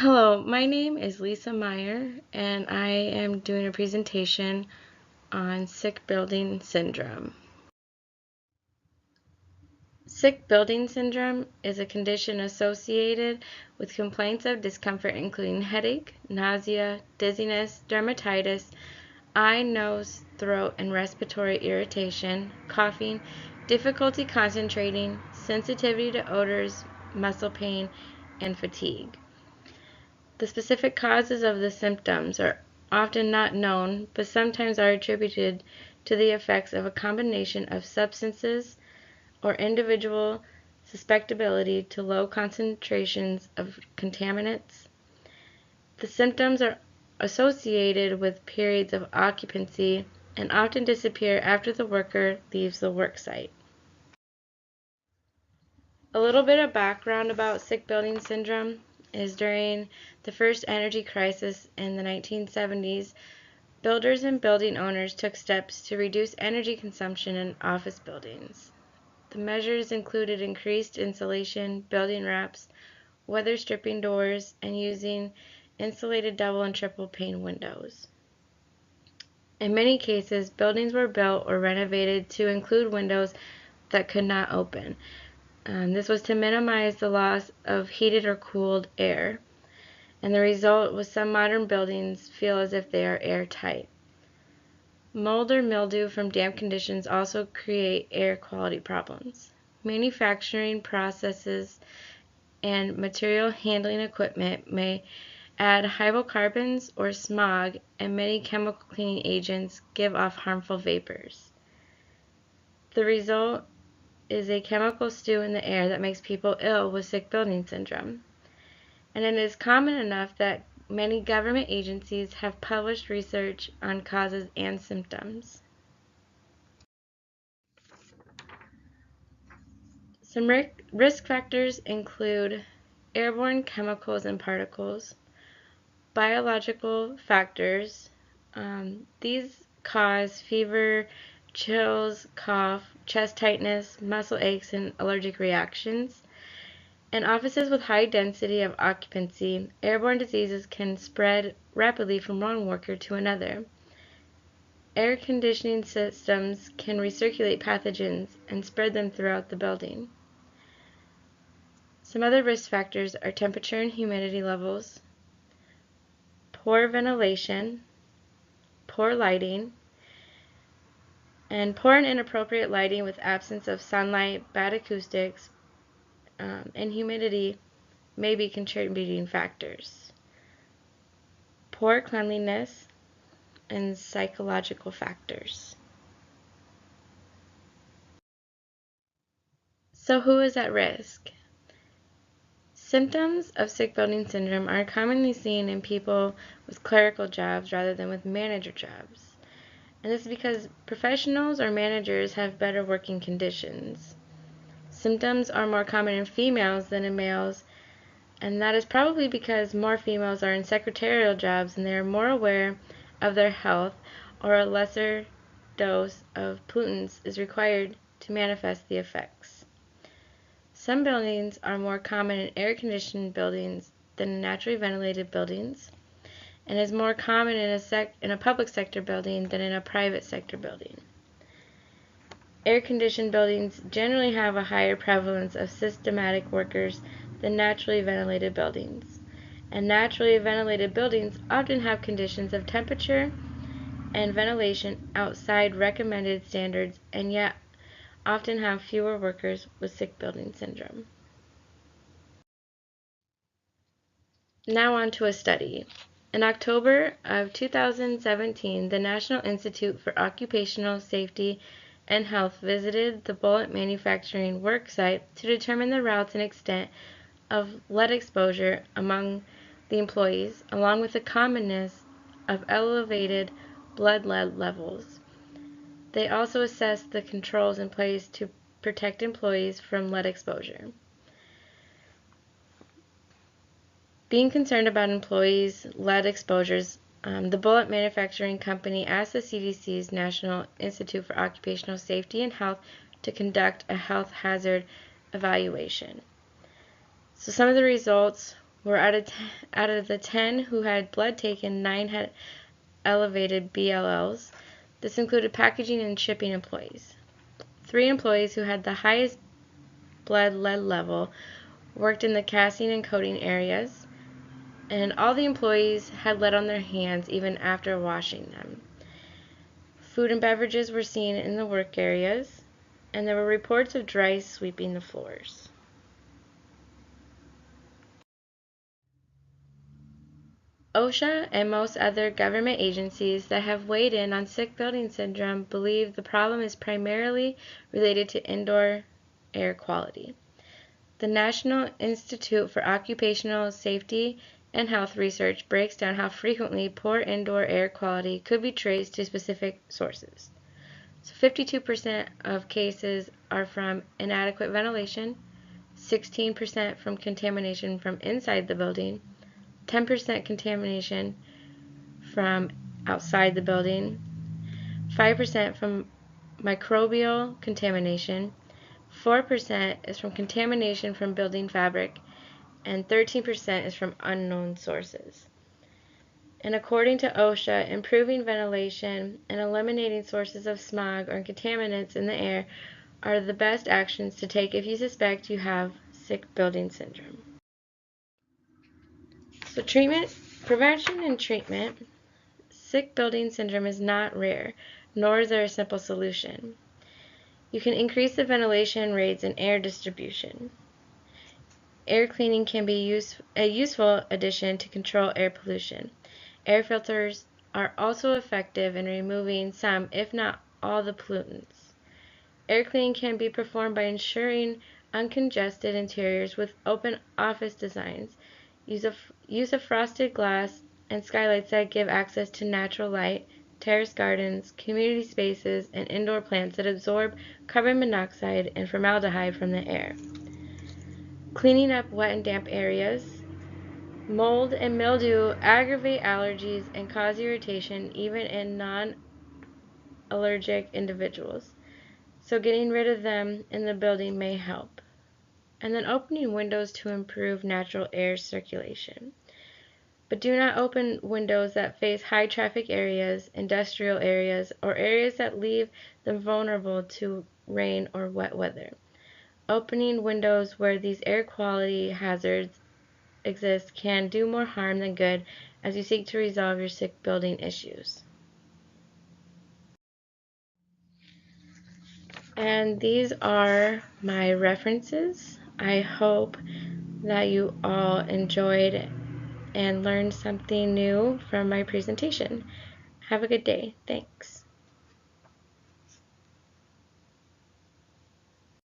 Hello, my name is Lisa Meyer, and I am doing a presentation on sick building syndrome. Sick building syndrome is a condition associated with complaints of discomfort including headache, nausea, dizziness, dermatitis, eye, nose, throat, and respiratory irritation, coughing, difficulty concentrating, sensitivity to odors, muscle pain, and fatigue. The specific causes of the symptoms are often not known, but sometimes are attributed to the effects of a combination of substances or individual susceptibility to low concentrations of contaminants. The symptoms are associated with periods of occupancy and often disappear after the worker leaves the worksite. A little bit of background about sick building syndrome is during the first energy crisis in the 1970s, builders and building owners took steps to reduce energy consumption in office buildings. The measures included increased insulation, building wraps, weather stripping doors, and using insulated double and triple pane windows. In many cases, buildings were built or renovated to include windows that could not open. This was to minimize the loss of heated or cooled air, and the result was some modern buildings feel as if they are airtight. Mold or mildew from damp conditions also create air quality problems. Manufacturing processes and material handling equipment may add hydrocarbons or smog, and many chemical cleaning agents give off harmful vapors. The result is a chemical stew in the air that makes people ill with sick building syndrome. And it is common enough that many government agencies have published research on causes and symptoms. Some risk factors include airborne chemicals and particles, biological factors. These cause fever, chills, cough, chest tightness, muscle aches, and allergic reactions. In offices with high density of occupancy, airborne diseases can spread rapidly from one worker to another. Air conditioning systems can recirculate pathogens and spread them throughout the building. Some other risk factors are temperature and humidity levels, poor ventilation, poor lighting, and poor and inappropriate lighting with absence of sunlight, bad acoustics, and humidity may be contributing factors. Poor cleanliness and psychological factors. So who is at risk? Symptoms of sick building syndrome are commonly seen in people with clerical jobs rather than with manager jobs. And this is because professionals or managers have better working conditions. Symptoms are more common in females than in males, and that is probably because more females are in secretarial jobs and they are more aware of their health, or a lesser dose of pollutants is required to manifest the effects. Some buildings are more common in air-conditioned buildings than in naturally ventilated buildings, and is more common in a public sector building than in a private sector building. Air-conditioned buildings generally have a higher prevalence of systematic workers than naturally ventilated buildings, and naturally ventilated buildings often have conditions of temperature and ventilation outside recommended standards, and yet often have fewer workers with sick building syndrome. Now on to a study. In October of 2017, the National Institute for Occupational Safety and Health visited the bullet manufacturing work site to determine the routes and extent of lead exposure among the employees, along with the commonness of elevated blood lead levels. They also assessed the controls in place to protect employees from lead exposure. Being concerned about employees' lead exposures, the bullet manufacturing company asked the CDC's National Institute for Occupational Safety and Health to conduct a health hazard evaluation. So some of the results were out of the 10 who had blood taken, 9 had elevated BLLs. This included packaging and shipping employees. 3 employees who had the highest blood lead level worked in the casting and coating areas, and all the employees had lead on their hands even after washing them. Food and beverages were seen in the work areas, and there were reports of dry sweeping the floors. OSHA and most other government agencies that have weighed in on sick building syndrome believe the problem is primarily related to indoor air quality. The National Institute for Occupational Safety and Health Research breaks down how frequently poor indoor air quality could be traced to specific sources. So 52% of cases are from inadequate ventilation, 16% from contamination from inside the building, 10% contamination from outside the building, 5% from microbial contamination, 4% is from contamination from building fabric, and 13% is from unknown sources. And according to OSHA, improving ventilation and eliminating sources of smog or contaminants in the air are the best actions to take if you suspect you have sick building syndrome. So prevention and treatment. Sick building syndrome is not rare, nor is there a simple solution. You can increase the ventilation rates and air distribution. Air cleaning can be a useful addition to control air pollution. Air filters are also effective in removing some, if not all, the pollutants. Air cleaning can be performed by ensuring uncongested interiors with open office designs. Use of frosted glass and skylights that give access to natural light, terrace gardens, community spaces, and indoor plants that absorb carbon monoxide and formaldehyde from the air. Cleaning up wet and damp areas. Mold and mildew aggravate allergies and cause irritation even in non-allergic individuals, so getting rid of them in the building may help. And then opening windows to improve natural air circulation. But do not open windows that face high traffic areas, industrial areas, or areas that leave them vulnerable to rain or wet weather. Opening windows where these air quality hazards exist can do more harm than good as you seek to resolve your sick building issues. And these are my references. I hope that you all enjoyed and learned something new from my presentation. Have a good day. Thanks.